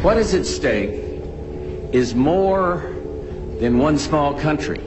What is at stake is more than one small country.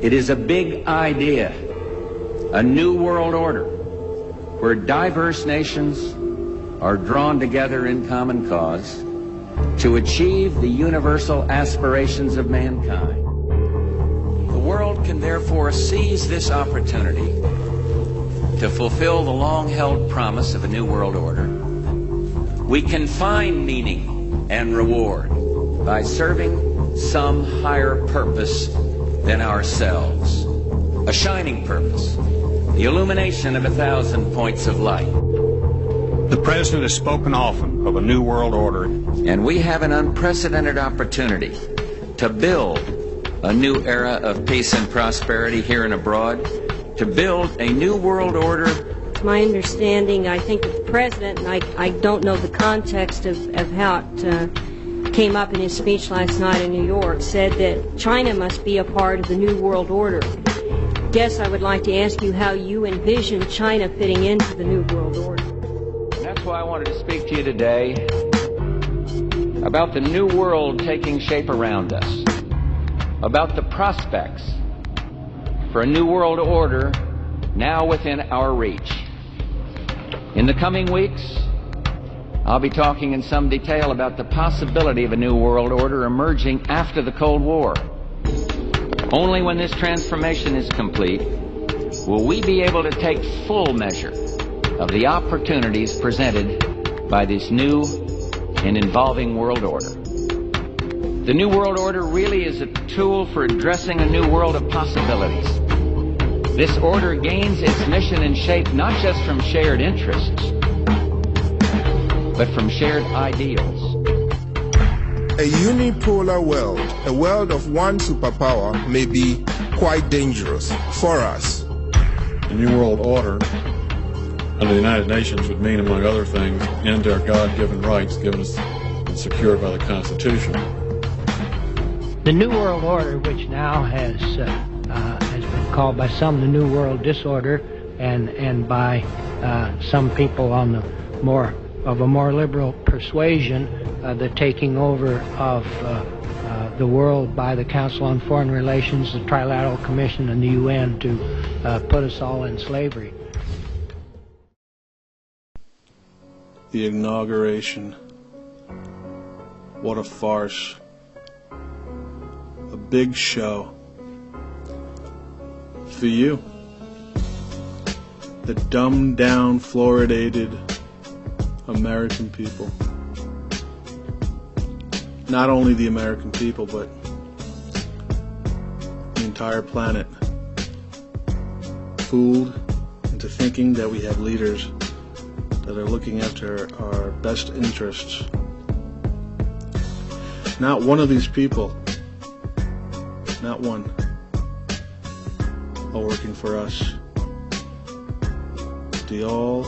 It is a big idea, a new world order, where diverse nations are drawn together in common cause to achieve the universal aspirations of mankind. The world can therefore seize this opportunity to fulfill the long-held promise of a new world order. We can find meaning and reward by serving some higher purpose than ourselves, a shining purpose, the illumination of 1,000 points of light. The President has spoken often of a new world order. And we have an unprecedented opportunity to build a new era of peace and prosperity here and abroad, to build a new world order. My understanding, I think, of the President, and I don't know the context of how it came up in his speech last night in New York, said that China must be a part of the new world order. Guess I would like to ask you how you envision China fitting into the new world order. That's why I wanted to speak to you today about the new world taking shape around us, about the prospects for a new world order now within our reach. In the coming weeks, I'll be talking in some detail about the possibility of a new world order emerging after the Cold War. Only when this transformation is complete will we be able to take full measure of the opportunities presented by this new and evolving world order. The new world order really is a tool for addressing a new world of possibilities. This order gains its mission and shape not just from shared interests, but from shared ideals. A unipolar world, a world of one superpower, may be quite dangerous for us. The new world order under the United Nations would mean, among other things, end to our God-given rights given us and secured by the Constitution. The New World Order, which now has been called by some the New World Disorder, and by some people on the more liberal persuasion, the taking over of the world by the Council on Foreign Relations, the Trilateral Commission, and the UN to put us all in slavery. The inauguration. What a farce. A big show. For you. The dumbed down, fluoridated American people. Not only the American people, but the entire planet. Fooled into thinking that we have leaders that are looking after our best interests. Not one of these people, not one, are working for us. They all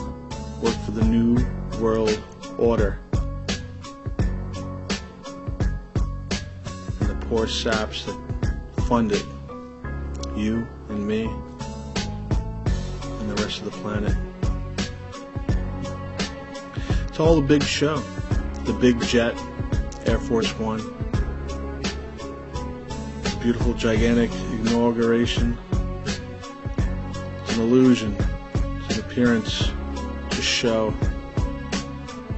work for the new world order. And the poor saps that fund it, you and me and the rest of the planet. It's all a big show. The big jet, Air Force One. Beautiful, gigantic inauguration. It's an illusion. It's an appearance. It's a show.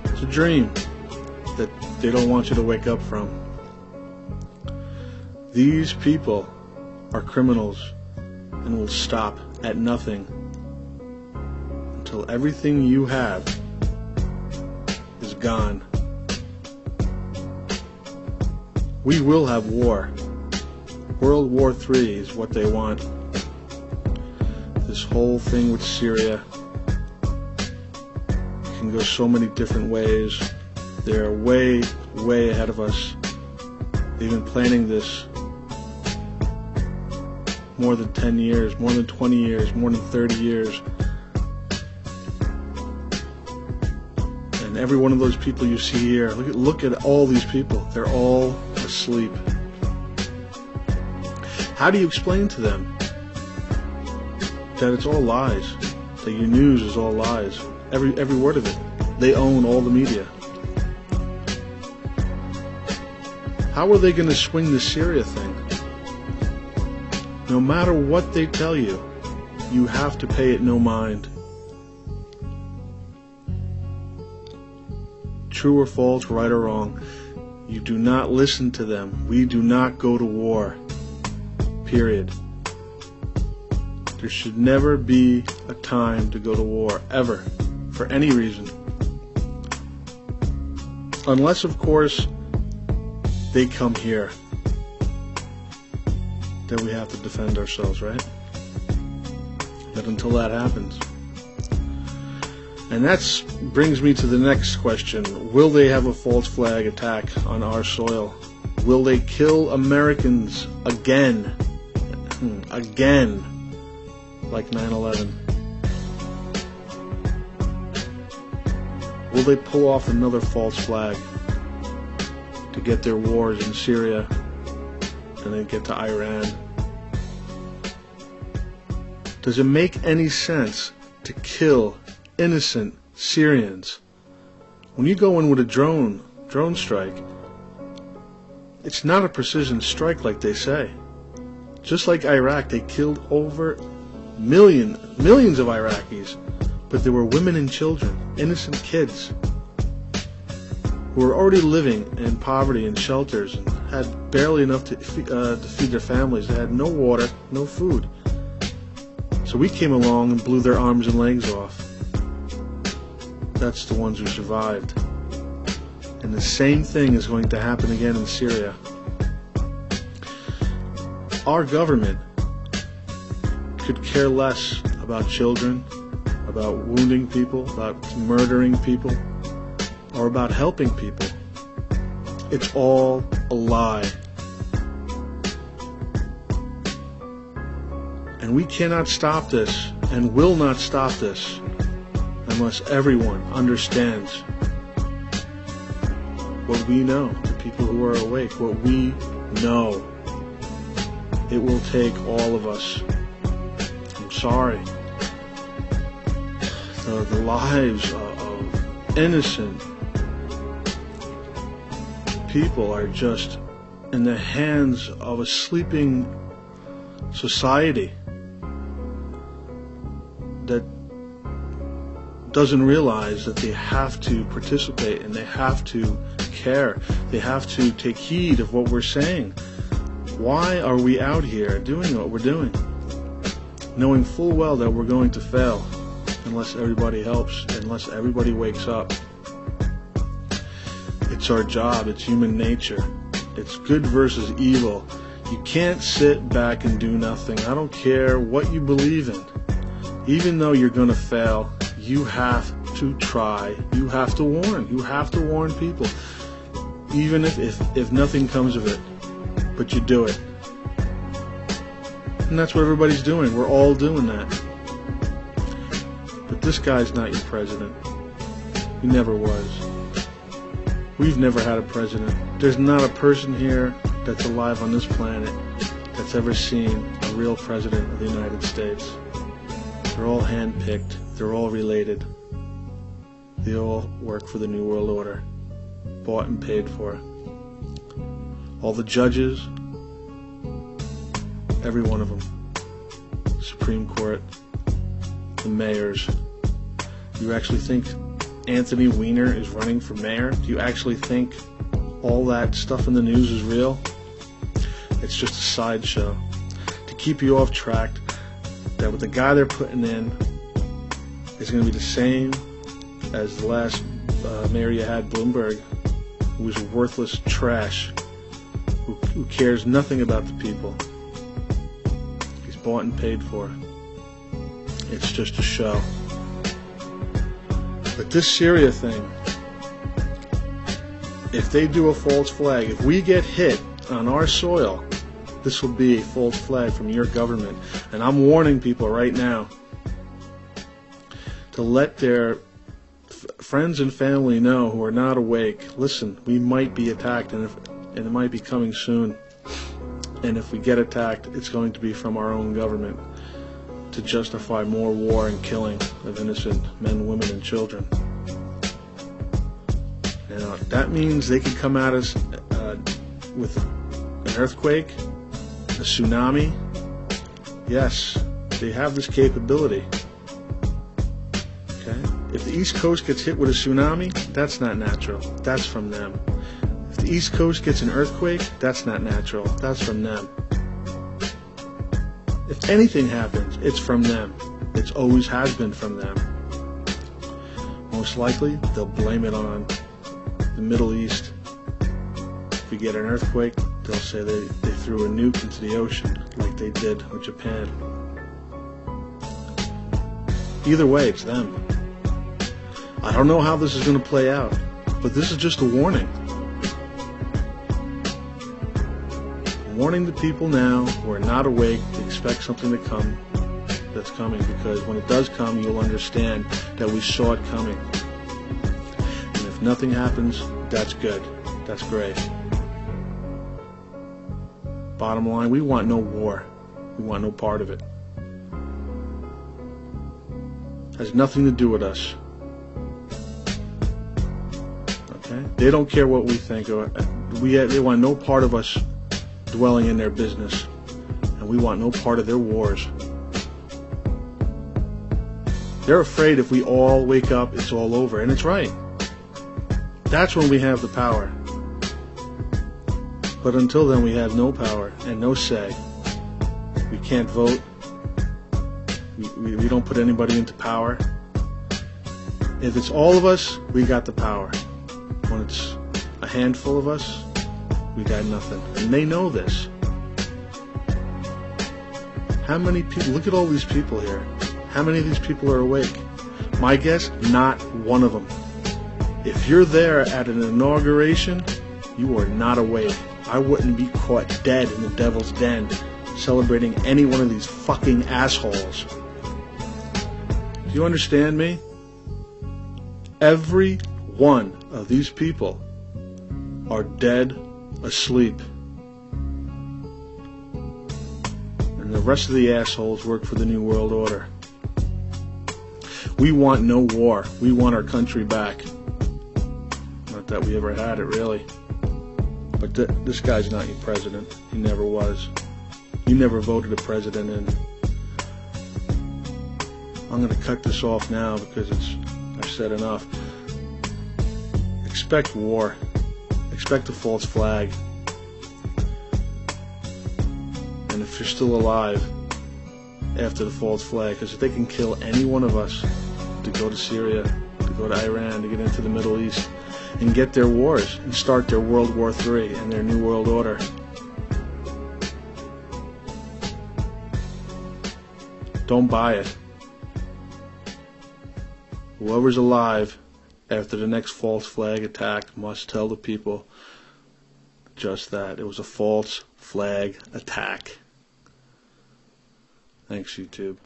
It's a dream that they don't want you to wake up from. These people are criminals and will stop at nothing until everything you have is gone. We will have war. World War III is what they want. This whole thing with Syria can go so many different ways. They're way, way ahead of us. They've been planning this more than 10 years, more than 20 years, more than 30 years. And every one of those people you see here, look at all these people. They're all asleep. How do you explain to them that it's all lies, that your news is all lies, every word of it? They own all the media. How are they going to swing the Syria thing? No matter what they tell you, you have to pay it no mind. True or false, right or wrong, you do not listen to them. We do not go to war. Period. There should never be a time to go to war, ever, for any reason. Unless, of course, they come here. Then we have to defend ourselves, right? But until that happens. And that brings me to the next question. Will they have a false flag attack on our soil? Will they kill Americans again? Again, like 9/11? Will they pull off another false flag to get their wars in Syria and then get to Iran? Does it make any sense to kill innocent Syrians? When you go in with a drone strike, it's not a precision strike like they say. Just like Iraq, they killed over millions of Iraqis, but there were women and children, innocent kids, who were already living in poverty in shelters and had barely enough to feed their families. They had no water, no food. So we came along and blew their arms and legs off. That's the ones who survived. And the same thing is going to happen again in Syria. Our government could care less about children, about wounding people, about murdering people, or about helping people. It's all a lie. And we cannot stop this, and will not stop this, unless everyone understands what we know, the people who are awake, what we know. It will take all of us. I'm sorry. The lives of innocent people are just in the hands of a sleeping society that doesn't realize that they have to participate and they have to care. They have to take heed of what we're saying. Why are we out here doing what we're doing, knowing full well that we're going to fail unless everybody helps, unless everybody wakes up? It's our job. It's human nature. It's good versus evil. You can't sit back and do nothing. I don't care what you believe in. Even though you're going to fail, you have to try. You have to warn. You have to warn people. Even if nothing comes of it. But you do it. And that's what everybody's doing. We're all doing that. But this guy's not your president. He never was. We've never had a president. There's not a person here that's alive on this planet that's ever seen a real president of the United States. They're all handpicked. They're all related. They all work for the New World Order. Bought and paid for. All the judges, every one of them. Supreme Court, the mayors. Do you actually think Anthony Weiner is running for mayor? Do you actually think all that stuff in the news is real? It's just a sideshow to keep you off track that with the guy they're putting in is going to be the same as the last mayor you had, Bloomberg, who was worthless trash, who cares nothing about the people. He's bought and paid for. It's just a show. But this Syria thing, if they do a false flag, if we get hit on our soil, this will be a false flag from your government. And I'm warning people right now to let their friends and family know who are not awake. Listen, we might be attacked, and it might be coming soon. And if we get attacked, it's going to be from our own government to justify more war and killing of innocent men, women, and children. Now, that means they can come at us with an earthquake, a tsunami. Yes, they have this capability. Okay? If the East Coast gets hit with a tsunami, that's not natural. That's from them. If the East Coast gets an earthquake, that's not natural. That's from them. If anything happens, it's from them. It always has been from them. Most likely, they'll blame it on the Middle East. If we get an earthquake, they'll say they threw a nuke into the ocean like they did with Japan. Either way, it's them. I don't know how this is going to play out, but this is just a warning. Warning the people now who are not awake to expect something to come that's coming, because when it does come, you'll understand that we saw it coming. And if nothing happens, that's good. That's great. Bottom line, we want no war. We want no part of it. Has nothing to do with us. Okay? They don't care what we think. They want no part of us dwelling in their business. And we want no part of their wars. They're afraid if we all wake up, it's all over. And it's right. That's when we have the power. But until then, we have no power and no say. We can't vote. We don't put anybody into power. If it's all of us, we got the power. When it's a handful of us, we got nothing. And they know this. How many people, look at all these people here. How many of these people are awake? My guess, not one of them. If you're there at an inauguration, you are not awake. I wouldn't be caught dead in the devil's den celebrating any one of these fucking assholes. Do you understand me? Every one of these people are dead asleep. And the rest of the assholes work for the New World Order. We want no war. We want our country back. Not that we ever had it, really. But this guy's not your president. He never was. You never voted a president in. I'm going to cut this off now because I've said enough. Expect war. Expect a false flag. And if you're still alive after the false flag, because if they can kill any one of us to go to Syria, to go to Iran, to get into the Middle East, and get their wars and start their World War III and their New World Order. Don't buy it. Whoever's alive after the next false flag attack must tell the people just that. It was a false flag attack. Thanks, YouTube.